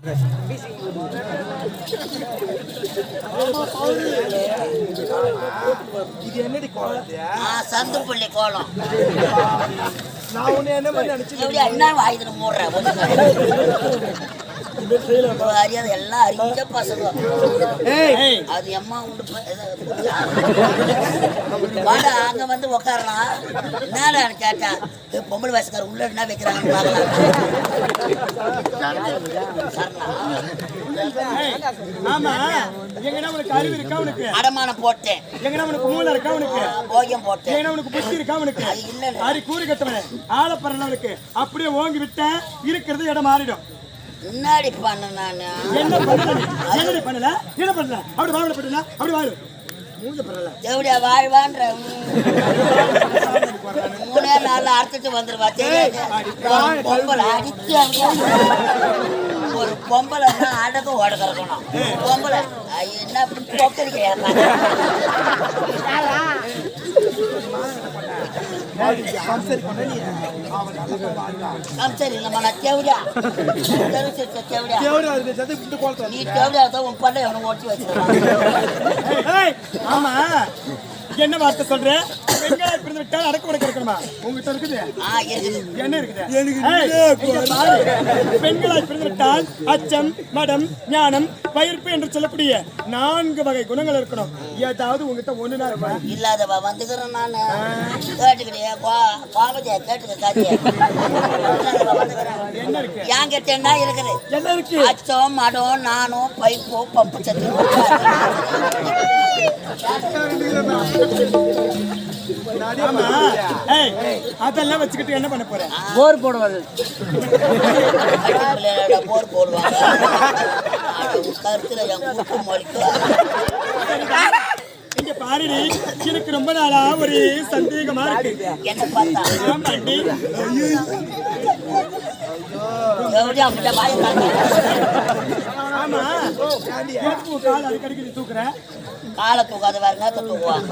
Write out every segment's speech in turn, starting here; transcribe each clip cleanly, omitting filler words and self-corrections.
இது என்னடி கோலம்? சந்துப்பள்ளி கோலம். நான் உன்னை என்ன பண்ணி நினைச்சு என்ன வாயுதுன்னு மூடுறேன் அறியாத எல்லாம் அறிஞ்ச பசங்க. அது எம்மா உண்டு வாடா அங்க வந்து உக்காரலாம். என்னடா கேட்டா பொம்பளை வயசுக்கார உள்ள என்ன வைக்கிறாங்கன்னு அடமானம் போட்டேன். போகியம் போட்டேன். அப்படியே ஓங்கி விட்டேன் இருக்கிறது இடம் மாறிடும். முன்னாடி பண்ண நானு என்ன பண்ணல அப்படி வாழ அப்படி வாழ எப்படியா வாழ்வான்ற 3 நாள்ல அர்த்தத்து வந்துருவா. பொம்பளை அடிச்சு ஒரு பொம்பளை அடக்க ஓடக்கணும். பொம்பளை என்ன பொக்கடிக்கிறியா? சரி இல்லம்மா நான் தேவடியா நீ தேவடியா தான் உன் பண்ண எவனை ஓட்டி வச்சிருக்கான். ஆமா என்ன வார்த்தை சொல்ற? வெங்காயம் பிறந்து விட்டால் அடக்க உடக்க இருக்கணுமா? உங்ககிட்ட இருக்குது? என்ன இருக்குது? பெண்களாய் பிறந்து விட்டால் அச்சம், மடம், ஞானம், பயிர்ப்பு என்று சொல்லக்கூடிய 4 வகை குணங்கள் இருக்கணும். ஏதாவது உங்ககிட்ட ஒண்ணுனா இருப்பா? இல்லாதவா வந்துக்கிறேன் நான் கேட்டுக்கிட்டே பாவஜா கேட்டுக்க. என்ன இருக்கு? ஏன் கேட்டேன்னா இருக்குது. என்ன இருக்கு? அச்சம், மடம், நானும், பைப்போ, பம்பு சத்து. அதெல்லாம் வச்சுக்கிட்டு என்ன பண்ண போற? போர் போடுவாங்க. போர் போடுவாங்க. கருத்துல இங்க பாருடி, எனக்கு ரொம்ப நாளா ஒரு சந்தேகமா இருக்கு. என்ன பார்த்தா ஆமா கால் அடிக்கடி தூக்குற. காலை தூக்காத வேற நேரத்தை தூக்குவாங்க.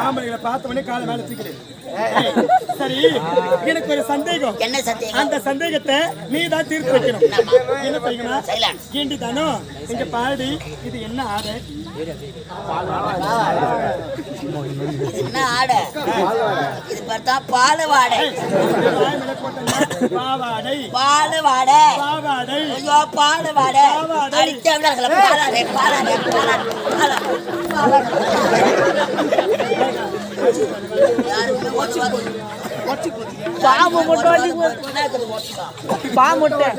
ஆம்பளைகளை பார்த்த உடனே காலை மேல தூக்கிடு. சரி எனக்கு ஒரு சந்தேகம். என்ன சந்தேகம்? அந்த சந்தேகத்தை நீ தான் தீர்த்து வைக்கணும். என்ன தெரியுமா? ஏண்டி தானோ இங்க பாடி இது என்ன ஆடை? என்ன ஆடை? இது பார்த்தா பாலவாடை. பாவாடை பாலவாடை பாவாடை ஐயோ பாலவாடை அடிச்சவங்கள பாலாடை பாலாடை பாம்பு முட்டை பாம்பு முட்டை